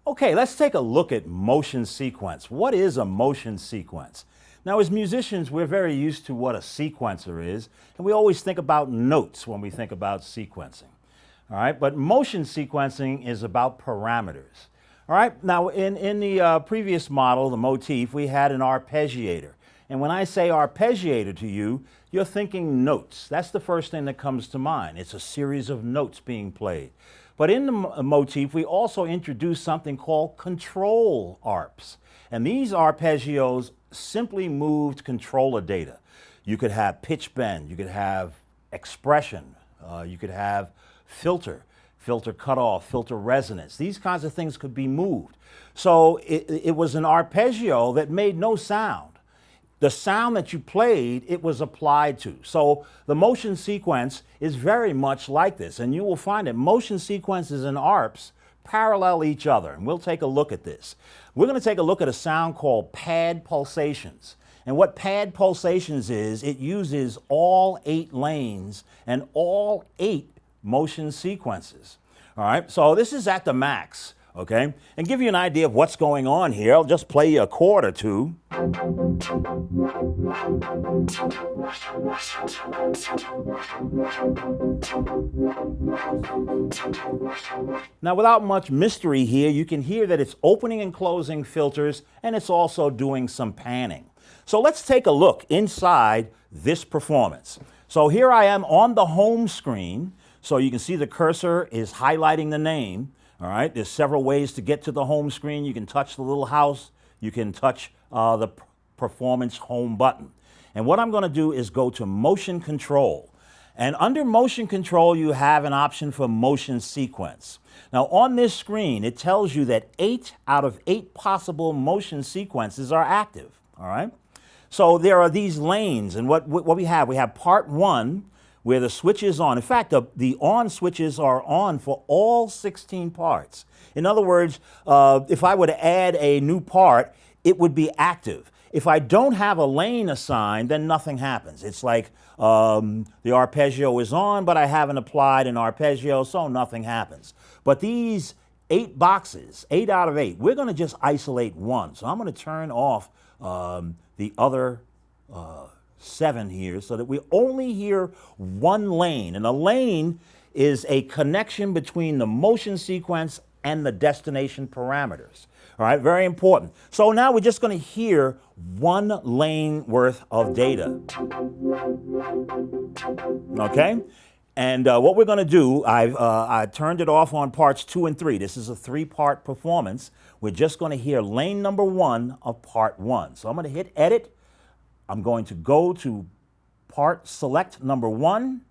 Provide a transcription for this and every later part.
Okay, let's take a look at motion sequence. What is a motion sequence? Now, as musicians, we're very used to what a sequencer is, and we always think about notes when we think about sequencing. All right, but motion sequencing is about parameters. All right, now in the previous model, the motif, we had an arpeggiator. And when I say arpeggiator to you, you're thinking notes. That's the first thing that comes to mind. It's a series of notes being played. But in the motif, we also introduced something called control arps. And these arpeggios simply moved controller data. You could have pitch bend, you could have expression, you could have filter cutoff, filter resonance. These kinds of things could be moved. So it was an arpeggio that made no sound. The sound that you played, it was applied to. So the motion sequence is very much like this, and you will find that motion sequences and arps parallel each other, and we'll take a look at this. We're going to take a look at a sound called pad pulsations. And what pad pulsations is, it uses all 8 lanes and all 8 motion sequences. All right, so this is at the max, okay? And give you an idea of what's going on here, I'll just play you a chord or two. Now, without much mystery here, you can hear that it's opening and closing filters, and it's also doing some panning. So let's take a look inside this performance. So here I am on the home screen. So you can see the cursor is highlighting the name. All right, there's several ways to get to the home screen. You can touch the little house. You can touch the performance home button. And what I'm going to do is go to motion control. And under motion control, you have an option for motion sequence. Now on this screen, it tells you that 8 out of 8 possible motion sequences are active. All right. So there are these lanes, and what we have part 1, where the switch is on. In fact, the on switches are on for all 16 parts. In other words, if I were to add a new part, it would be active. If I don't have a lane assigned, then nothing happens. It's like the arpeggio is on, but I haven't applied an arpeggio, so nothing happens. But these 8 boxes, 8 out of 8, we're going to just isolate one. So I'm going to turn off the other 7 here so that we only hear one lane. And a lane is a connection between the motion sequence and the destination parameters. All right, very important. So now we're just going to hear one lane worth of data. Okay? And what we're going to do, I turned it off on parts 2 and 3. This is a 3-part performance. We're just going to hear lane number 1 of part 1. So I'm going to hit edit. I'm going to go to part select number 1.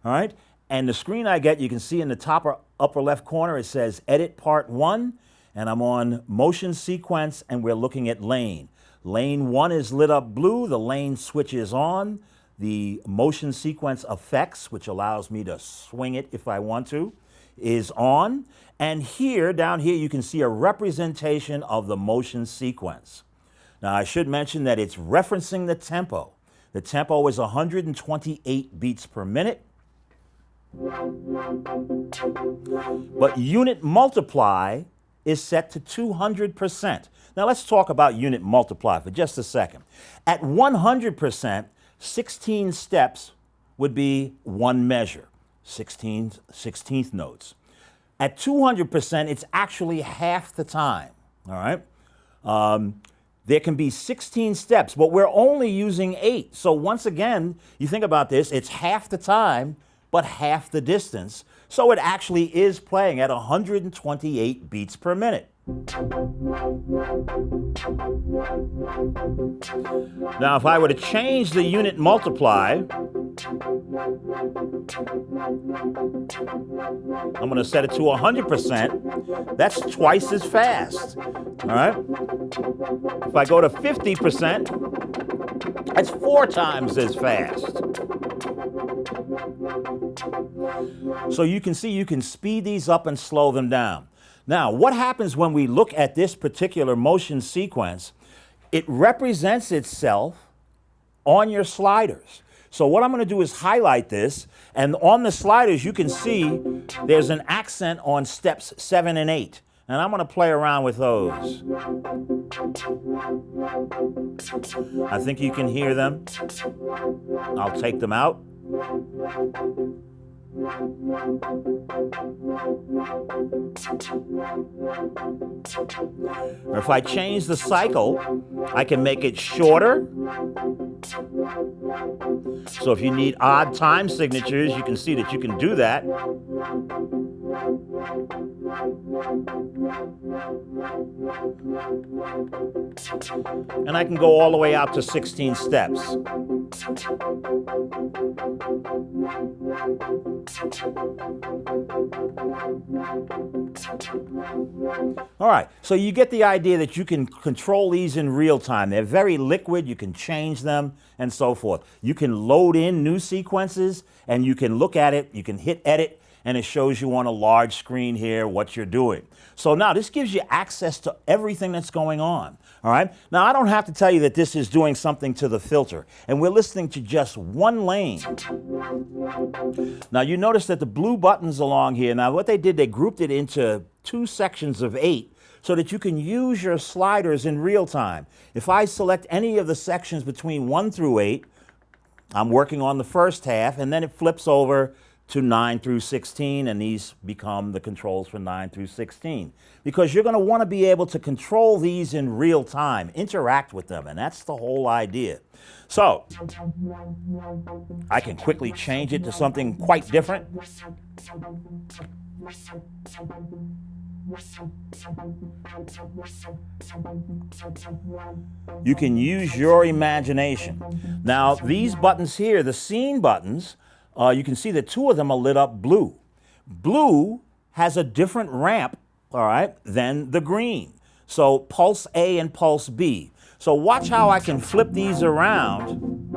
All right. And the screen I get, you can see in the top or upper left corner, it says edit part 1. And I'm on motion sequence, and we're looking at lane. Lane 1 is lit up blue. The lane switch is on. The motion sequence effects, which allows me to swing it if I want to, is on. And here, down here, you can see a representation of the motion sequence. Now, I should mention that it's referencing the tempo. The tempo is 128 beats per minute. But unit multiply is set to 200%. Now, let's talk about unit multiply for just a second. At 100%, 16 steps would be 1 measure, 16th notes. At 200%, it's actually half the time, all right? There can be 16 steps, but we're only using 8. So once again, you think about this, it's half the time, but half the distance. So it actually is playing at 128 beats per minute. Now, if I were to change the unit multiply, I'm going to set it to 100%. That's twice as fast. All right? If I go to 50%, that's 4 times as fast. So you can see you can speed these up and slow them down. Now, what happens when we look at this particular motion sequence? It represents itself on your sliders. So what I'm going to do is highlight this, and on the sliders you can see there's an accent on steps 7 and 8. And I'm going to play around with those. I think you can hear them. I'll take them out. Or if I change the cycle, I can make it shorter. So if you need odd time signatures, you can see that you can do that. And I can go all the way out to 16 steps. All right, so you get the idea that you can control these in real time. They're very liquid, you can change them, and so forth. You can load in new sequences, and you can look at it, you can hit edit, and it shows you on a large screen here what you're doing. So now this gives you access to everything that's going on, all right? Now I don't have to tell you that this is doing something to the filter, and we're listening to just one lane. Now you notice that the blue buttons along here, now what they did, they grouped it into 2 sections of 8 so that you can use your sliders in real time. If I select any of the sections between 1 through 8, I'm working on the first half, and then it flips over to 9 through 16, and these become the controls for 9 through 16. Because you're going to want to be able to control these in real time, interact with them, and that's the whole idea. So, I can quickly change it to something quite different. You can use your imagination. Now, these buttons here, the scene buttons, you can see that 2 of them are lit up blue. Blue has a different ramp, all right, than the green. So pulse A and pulse B. So watch how I can flip these around.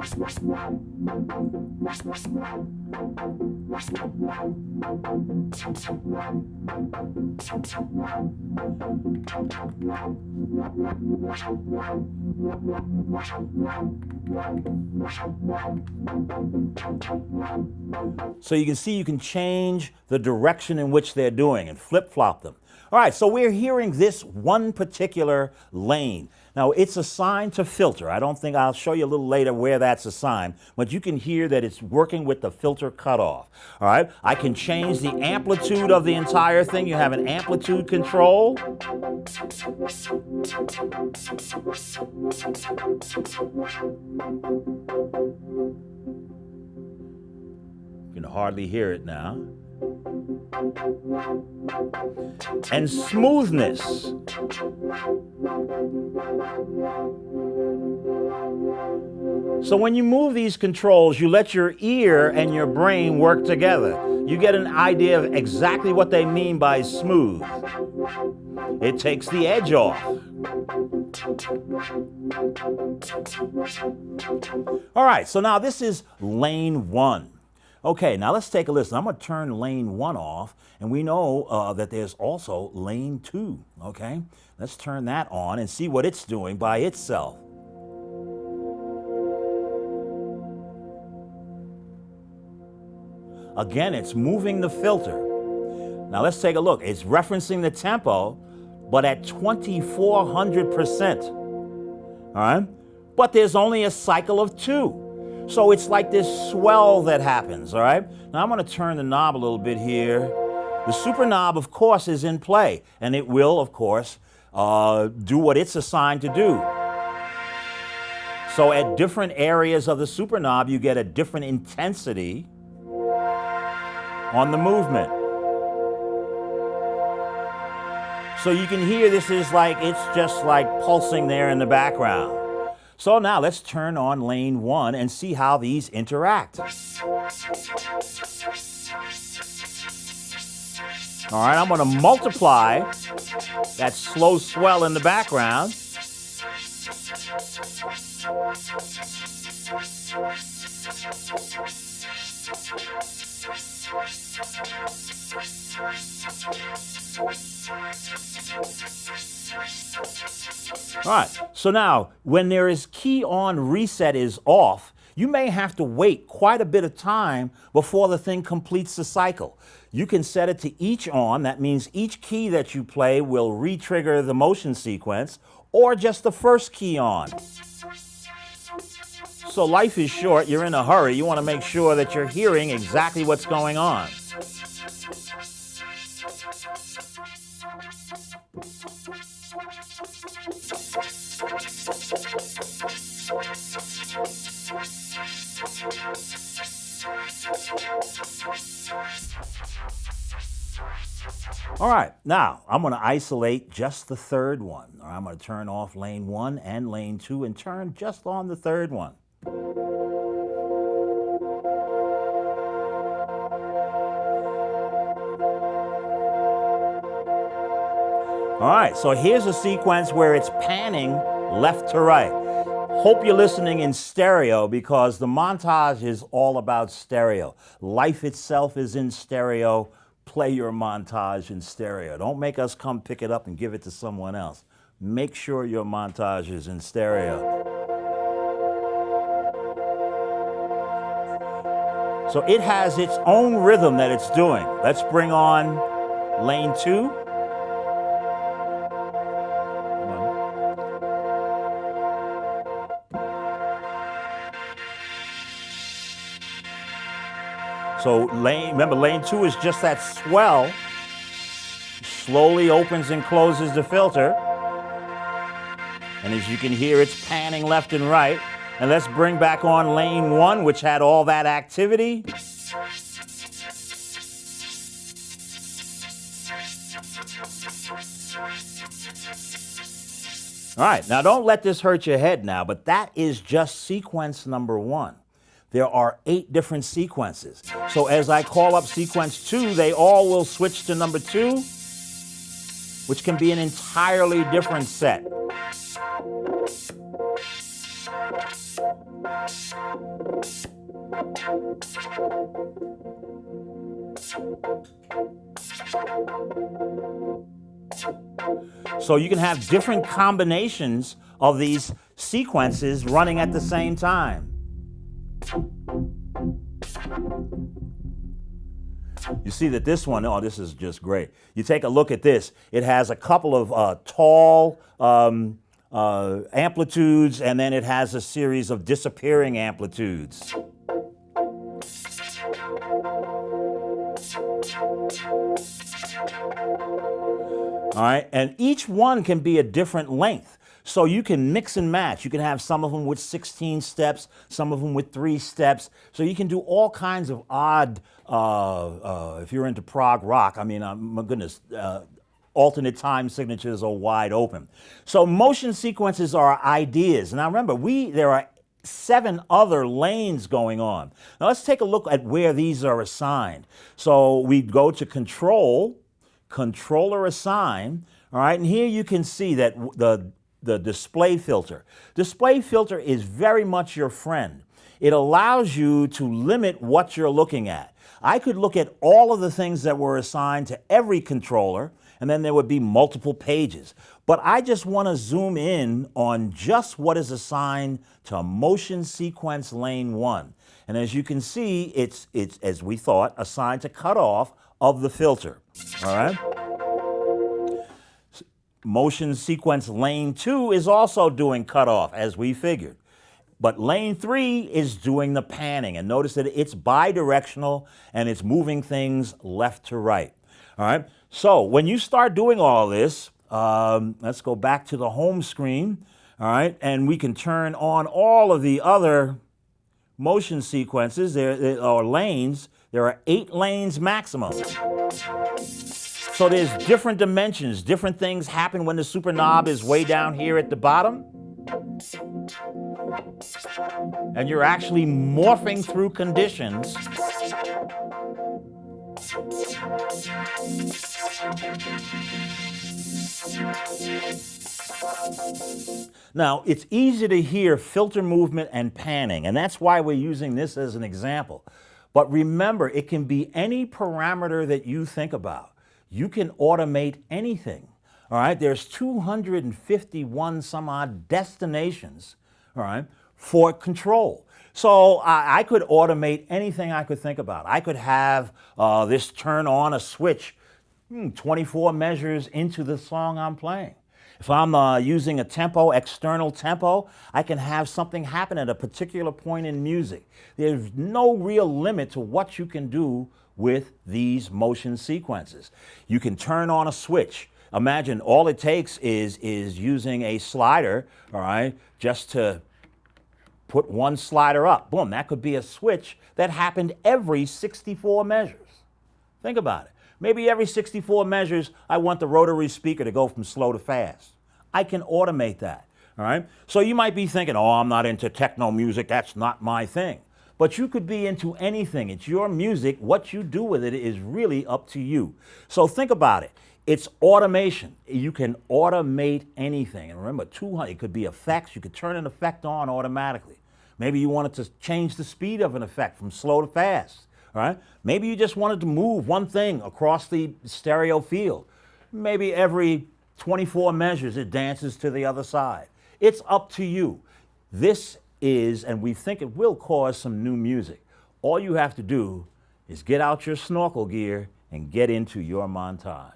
So you can see you can change the direction in which they're doing and flip-flop them. All right, so we're hearing this one particular lane. Now, it's assigned to filter. I don't think I'll show you a little later where that's assigned, but you can hear that it's working with the filter cutoff. All right, I can change the amplitude of the entire thing. You have an amplitude control. You can hardly hear it now. And smoothness. So when you move these controls, you let your ear and your brain work together. You get an idea of exactly what they mean by smooth. It takes the edge off. All right, so now this is lane 1. Okay, now let's take a listen. I'm going to turn lane 1 off, and we know that there's also lane 2, okay? Let's turn that on and see what it's doing by itself. Again, it's moving the filter. Now let's take a look. It's referencing the tempo, but at 2,400%, all right? But there's only a cycle of 2. So it's like this swell that happens, all right? Now I'm going to turn the knob a little bit here. The super knob, of course, is in play, and it will, of course, do what it's assigned to do. So at different areas of the super knob, you get a different intensity on the movement. So you can hear this is like, it's just like pulsing there in the background. So now let's turn on lane 1 and see how these interact. All right, I'm going to multiply that slow swell in the background. All right, so now when there is key on reset is off, you may have to wait quite a bit of time before the thing completes the cycle. You can set it to each on. That means each key that you play will re-trigger the motion sequence, or just the first key on. So life is short, you're in a hurry, you want to make sure that you're hearing exactly what's going on. All right, now I'm going to isolate just the third one. I'm going to turn off lane 1 and lane 2 and turn just on the third one. All right, so here's a sequence where it's panning left to right. Hope you're listening in stereo, because the montage is all about stereo. Life itself is in stereo. Play your montage in stereo. Don't make us come pick it up and give it to someone else. Make sure your montage is in stereo. So it has its own rhythm that it's doing. Let's bring on lane 2. So remember, lane 2 is just that swell. Slowly opens and closes the filter. And as you can hear, it's panning left and right. And let's bring back on lane 1, which had all that activity. All right, now don't let this hurt your head now, but that is just sequence number 1. There are 8 different sequences. So as I call up sequence 2, they all will switch to number 2, which can be an entirely different set. So you can have different combinations of these sequences running at the same time. You see that this one, oh, this is just great. You take a look at this. It has a couple of tall amplitudes, and then it has a series of disappearing amplitudes. All right, and each one can be a different length. So you can mix and match. You can have some of them with 16 steps, some of them with 3 steps. So you can do all kinds of odd, if you're into prog rock, I mean, my goodness, alternate time signatures are wide open. So motion sequences are ideas. Now remember, there are 7 other lanes going on. Now let's take a look at where these are assigned. So we go to Control, Controller Assign, all right, and here you can see that the display filter. Display filter is very much your friend. It allows you to limit what you're looking at. I could look at all of the things that were assigned to every controller, and then there would be multiple pages. But I just want to zoom in on just what is assigned to motion sequence lane 1. And as you can see, it's as we thought, assigned to cutoff of the filter. All right? Motion sequence lane 2 is also doing cutoff, as we figured. But lane 3 is doing the panning. And notice that it's bidirectional and it's moving things left to right. All right? So when you start doing all this, let's go back to the home screen. All right? And we can turn on all of the other motion sequences, or lanes. There are 8 lanes maximum. So there's different dimensions, different things happen when the super knob is way down here at the bottom. And you're actually morphing through conditions. Now, it's easy to hear filter movement and panning, and that's why we're using this as an example. But remember, it can be any parameter that you think about. You can automate anything. All right, there's 251 some odd destinations, all right, for control. So I could automate anything I could think about. I could have this turn on a switch 24 measures into the song I'm playing. If I'm using a tempo, external tempo, I can have something happen at a particular point in music. There's no real limit to what you can do with these motion sequences. You can turn on a switch. Imagine all it takes is using a slider, all right, just to put one slider up. Boom, that could be a switch that happened every 64 measures. Think about it. Maybe every 64 measures, I want the rotary speaker to go from slow to fast. I can automate that, all right? So you might be thinking, oh, I'm not into techno music, that's not my thing. But you could be into anything. It's your music. What you do with it is really up to you. So think about it. It's automation. You can automate anything. And remember, 200, it could be effects. You could turn an effect on automatically. Maybe you wanted to change the speed of an effect from slow to fast. All right? Maybe you just wanted to move one thing across the stereo field. Maybe every 24 measures it dances to the other side. It's up to you. This is, and we think it will cause some new music. All you have to do is get out your snorkel gear and get into your montage.